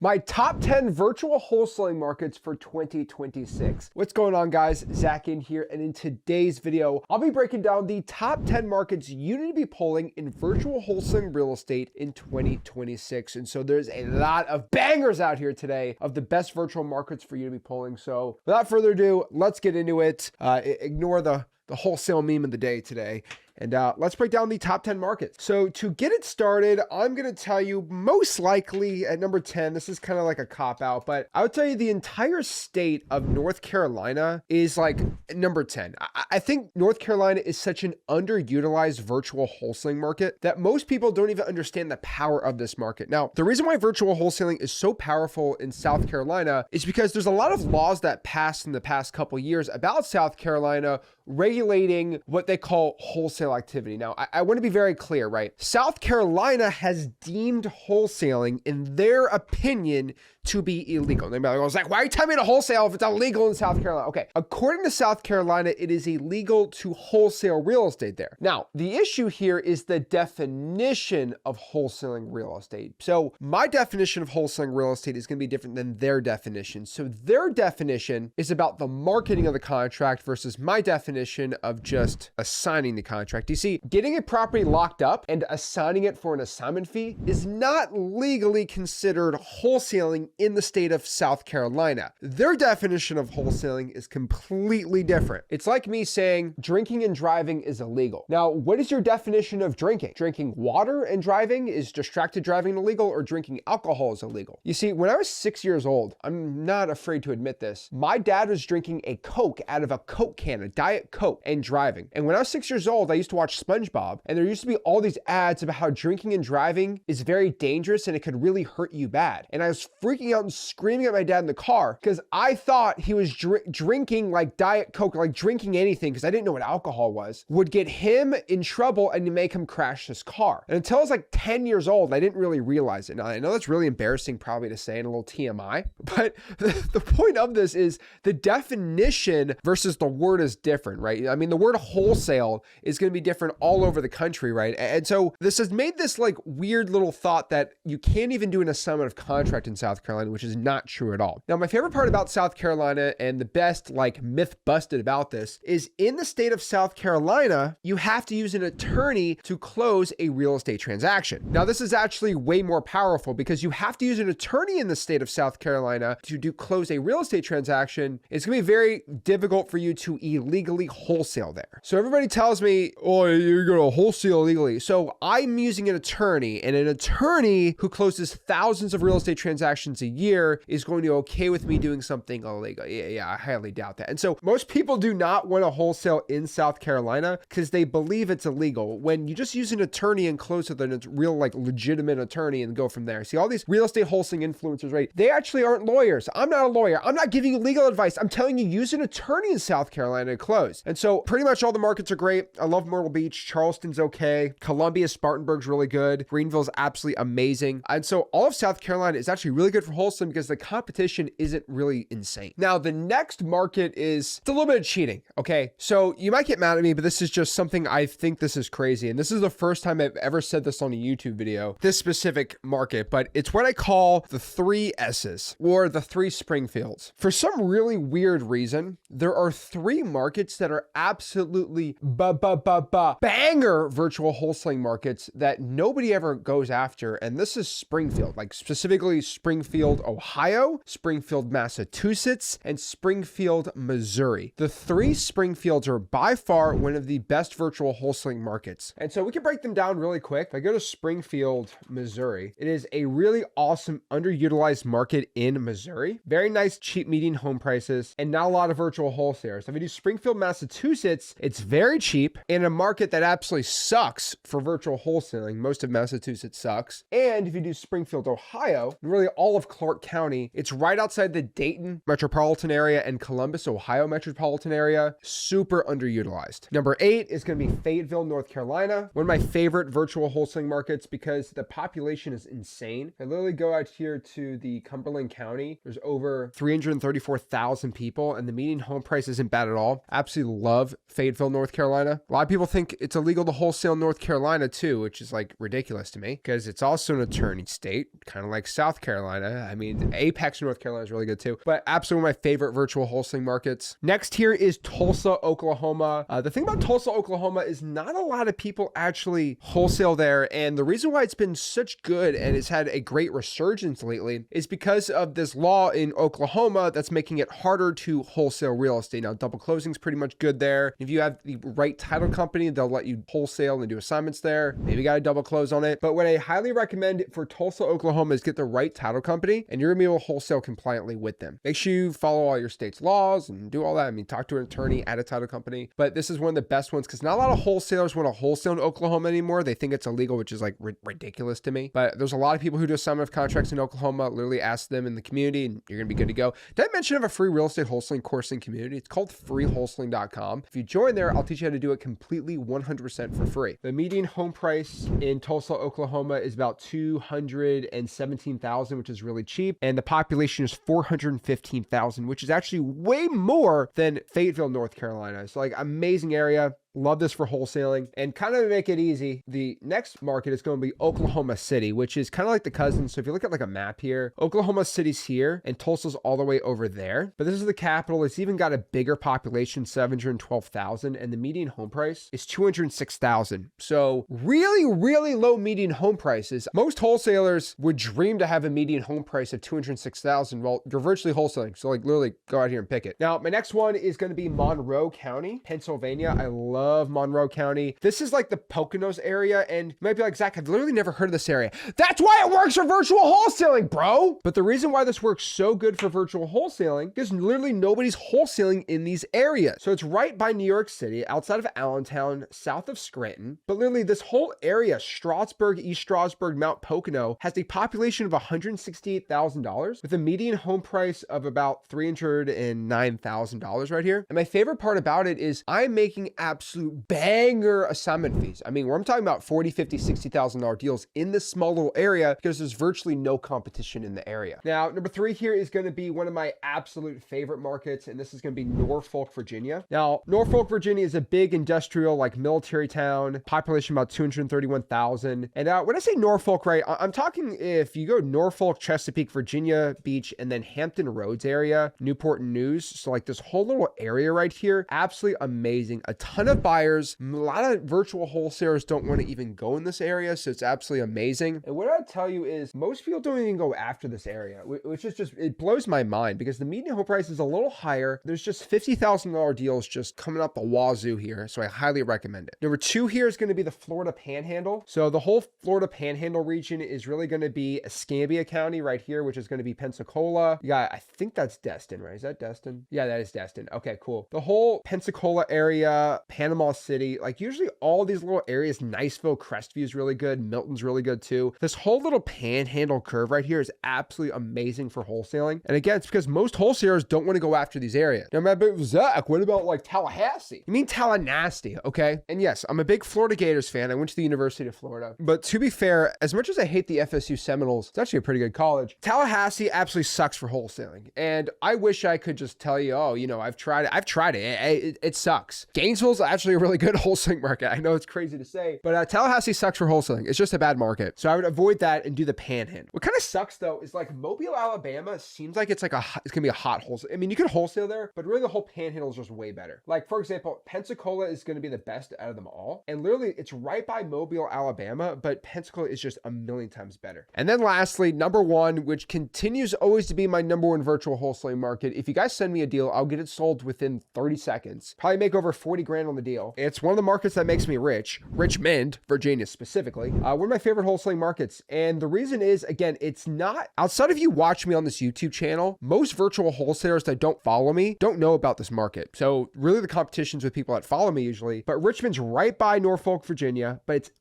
My top 10 virtual wholesaling markets for 2026. What's going on, guys? Zach Ginn here, and in today's video, I'll be breaking down the top 10 markets you need to be polling in virtual wholesaling real estate in 2026. And so there's a lot of bangers out here today of the best virtual markets for you to be polling. So without further ado, let's get into it. Ignore the wholesale meme of the day today. And let's break down the top 10 markets. So to get it started, I'm going to tell you most likely at number 10, this is kind of like a cop out, but I would tell you the entire state of North Carolina is like number 10. I think North Carolina is such an underutilized virtual wholesaling market that most people don't even understand the power of this market. Now, the reason why virtual wholesaling is so powerful in South Carolina is because there's a lot of laws that passed in the past couple years about South Carolina regulating what they call wholesale activity. Now, I want to be very clear, right? South Carolina has deemed wholesaling, in their opinion, to be illegal. And they're like, I was like, why are you telling me to wholesale if it's illegal in South Carolina? Okay, according to South Carolina, it is illegal to wholesale real estate there. Now, the issue here is the definition of wholesaling real estate. So my definition of wholesaling real estate is going to be different than their definition. So their definition is about the marketing of the contract versus my definition of just assigning the contract. You see, getting a property locked up and assigning it for an assignment fee is not legally considered wholesaling in the state of South Carolina. Their definition of wholesaling is completely different. It's like me saying drinking and driving is illegal. Now, what is your definition of drinking? Drinking water and driving? Is distracted driving illegal, or drinking alcohol is illegal? You see, when I was 6 years old, I'm not afraid to admit this, my dad was drinking a Coke out of a Coke can, a Diet Coke, and driving. And when I was 6 years old, I used to watch SpongeBob, and there used to be all these ads about how drinking and driving is very dangerous and it could really hurt you bad. And I was freaking out and screaming at my dad in the car because I thought he was drinking like Diet Coke, like drinking anything, because I didn't know what alcohol was, would get him in trouble and make him crash his car. And until I was like 10 years old, I didn't really realize it. Now, I know that's really embarrassing probably to say, and a little TMI, but the point of this is the definition versus the word is different, right? I mean, the word wholesale is going to be different all over the country, right? And so this has made this like weird little thought that you can't even do an assignment of contract in South Carolina, which is not true at all. Now, my favorite part about South Carolina, and the best like myth busted about this, is in the state of South Carolina, you have to use an attorney to close a real estate transaction. Now, this is actually way more powerful because you have to use an attorney in the state of South Carolina to close a real estate transaction. It's going to be very difficult for you to illegally wholesale there. So everybody tells me, oh, you're going to wholesale illegally. So I'm using an attorney, and an attorney who closes thousands of real estate transactions a year is going to be okay with me doing something illegal. Yeah, I highly doubt that. And so most people do not want to wholesale in South Carolina because they believe it's illegal, when you just use an attorney and close with a real like legitimate attorney and go from there. See, all these real estate wholesaling influencers, right? They actually aren't lawyers. I'm not a lawyer. I'm not giving you legal advice. I'm telling you, use an attorney in South Carolina to close. And so pretty much all the markets are great. I love Myrtle Beach. Charleston's okay. Columbia, Spartanburg's really good. Greenville's absolutely amazing. And so all of South Carolina is actually really good for wholesaling because the competition isn't really insane. Now, the next market it's a little bit of cheating. Okay. So you might get mad at me, but this is just something I think this is crazy. And this is the first time I've ever said this on a YouTube video, this specific market, but it's what I call the 3 S's, or the 3 Springfields. For some really weird reason, there are 3 markets that are absolutely banger virtual wholesaling markets that nobody ever goes after. And this is Springfield, like specifically Springfield, Ohio, Springfield, Massachusetts, and Springfield, Missouri. The 3 Springfields are by far one of the best virtual wholesaling markets. And so we can break them down really quick. If I go to Springfield, Missouri, it is a really awesome underutilized market in Missouri. Very nice, cheap median home prices, and not a lot of virtual wholesalers. If I do Springfield, Massachusetts, it's very cheap in a market that absolutely sucks for virtual wholesaling. Most of Massachusetts sucks. And if you do Springfield, Ohio, really all of Clark County, it's right outside the Dayton metropolitan area and Columbus, Ohio metropolitan area. Super underutilized. Number 8 is going to be Fayetteville, North Carolina. One of my favorite virtual wholesaling markets because the population is insane. I literally go out here to the Cumberland County. There's over 334,000 people, and the median home price isn't bad at all. Absolutely love Fayetteville, North Carolina. A lot of people people think it's illegal to wholesale in North Carolina too, which is like ridiculous to me because it's also an attorney state, kind of like South Carolina. I mean, Apex, North Carolina is really good too, but absolutely my favorite virtual wholesaling markets. Next here is Tulsa, Oklahoma. The thing about Tulsa, Oklahoma is not a lot of people actually wholesale there. And the reason why it's been such good and it's had a great resurgence lately is because of this law in Oklahoma that's making it harder to wholesale real estate. Now, double closing is pretty much good there. If you have the right title company, they'll let you wholesale and do assignments there. Maybe you got to double close on it. But what I highly recommend for Tulsa, Oklahoma is get the right title company and you're gonna be able to wholesale compliantly with them. Make sure you follow all your state's laws and do all that. I mean, talk to an attorney at a title company, but this is one of the best ones because not a lot of wholesalers want to wholesale in Oklahoma anymore. They think it's illegal, which is like ridiculous to me. But there's a lot of people who do assignment of contracts in Oklahoma. Literally ask them in the community and you're gonna be good to go. Did I mention I have a free real estate wholesaling course in community? It's called freewholesaling.com. If you join there, I'll teach you how to do it completely 100% for free. The median home price in Tulsa, Oklahoma is about $217,000, which is really cheap. And the population is 415,000, which is actually way more than Fayetteville, North Carolina. So like amazing area. Love this for wholesaling. And kind of to make it easy, the next market is going to be Oklahoma City, which is kind of like the cousin. So if you look at like a map here, Oklahoma City's here and Tulsa's all the way over there. But this is the capital. It's even got a bigger population, 712,000, and the median home price is 206,000. So really, really low median home prices. Most wholesalers would dream to have a median home price of 206,000. Well, you're virtually wholesaling. So like literally go out here and pick it. Now, my next one is going to be Monroe County, Pennsylvania. I love Monroe County. This is like the Poconos area, and you might be like, Zach, I've literally never heard of this area. That's why it works for virtual wholesaling, bro. But the reason why this works so good for virtual wholesaling is literally nobody's wholesaling in these areas. So it's right by New York City, outside of Allentown, south of Scranton. But literally this whole area, Strasburg, East Strasburg, Mount Pocono, has a population of $168,000 with a median home price of about $309,000 right here. And my favorite part about it is I'm making absolute banger assignment fees. I mean, where I'm talking about $40,000, $50,000, $60,000 deals in this small little area because there's virtually no competition in the area. Now, number 3 here is going to be one of my absolute favorite markets, and this is going to be Norfolk, Virginia. Now, Norfolk, Virginia is a big industrial, like military town, population about 231,000. And when I say Norfolk, right, I'm talking if you go Norfolk, Chesapeake, Virginia Beach, and then Hampton Roads area, Newport News. So like this whole little area right here, absolutely amazing. A ton of buyers. A lot of virtual wholesalers don't want to even go in this area, so it's absolutely amazing. And what I'll tell you is most people don't even go after this area, which is just, it blows my mind because the median home price is a little higher. There's just $50,000 deals just coming up the wazoo here, so I highly recommend it. Number 2 here is going to be the Florida Panhandle. So the whole Florida Panhandle region is really going to be Escambia County right here, which is going to be Pensacola. Yeah, I think that's Destin, right? Is that Destin? Yeah, that is Destin. Okay, cool. The whole Pensacola area, Panama City, like usually all these little areas, Niceville, Crestview is really good. Milton's really good too. This whole little panhandle curve right here is absolutely amazing for wholesaling. And again, it's because most wholesalers don't want to go after these areas. Now, but Zach, what about like Tallahassee? You mean Tallahassee, okay? And yes, I'm a big Florida Gators fan. I went to the University of Florida. But to be fair, as much as I hate the FSU Seminoles, it's actually a pretty good college. Tallahassee absolutely sucks for wholesaling. And I wish I could just tell you, oh, you know, I've tried it. It sucks. Gainesville's actually a really good wholesaling market. I know it's crazy to say, but Tallahassee sucks for wholesaling. It's just a bad market. So I would avoid that and do the Panhandle. What kind of sucks though is like Mobile, Alabama seems like it's gonna be a hot wholesale. I mean, you can wholesale there, but really the whole Panhandle is just way better. Like for example, Pensacola is going to be the best out of them all. And literally it's right by Mobile, Alabama, but Pensacola is just a million times better. And then lastly, number 1, which continues always to be my number 1 virtual wholesaling market. If you guys send me a deal, I'll get it sold within 30 seconds. Probably make over 40 grand on the deal. It's one of the markets that makes me rich. Richmond, Virginia specifically. One of my favorite wholesaling markets. And the reason is, again, it's not, outside of you watch me on this YouTube channel, most virtual wholesalers that don't follow me don't know about this market. So really the competition's with people that follow me usually. But Richmond's right by Norfolk, Virginia, but it's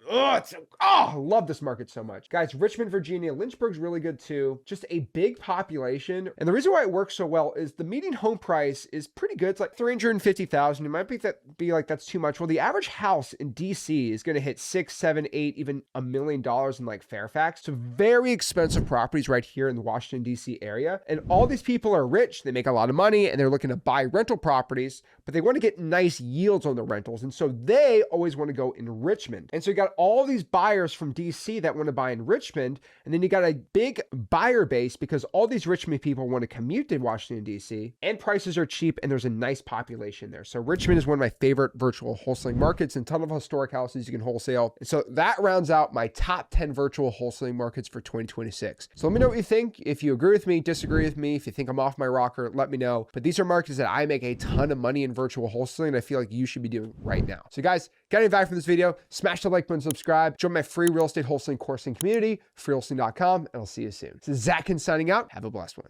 I love this market so much. Guys, Richmond, Virginia, Lynchburg's really good too. Just a big population. And the reason why it works so well is the median home price is pretty good. It's like $350,000. It might be like that's too much. Well, the average house in DC is going to hit 6, 7, 8, even $1 million in like Fairfax. So very expensive properties right here in the Washington, DC area. And all these people are rich. They make a lot of money and they're looking to buy rental properties, but they want to get nice yields on the rentals. And so they always want to go in Richmond. And so you got all these buyers from DC that want to buy in Richmond. And then you got a big buyer base because all these Richmond people want to commute to Washington, DC, and prices are cheap and there's a nice population there. So Richmond is one of my favorite virtual wholesaling markets and a ton of historic houses you can wholesale. And so that rounds out my top 10 virtual wholesaling markets for 2026. So let me know what you think. If you agree with me, disagree with me, if you think I'm off my rocker, let me know. But these are markets that I make a ton of money in virtual wholesaling and I feel like you should be doing right now. So guys, got any value from this video? Smash the like button, subscribe, join my free real estate wholesaling course and community, freewholesaling.com, and I'll see you soon. This is Zach Ginn signing out. Have a blessed one.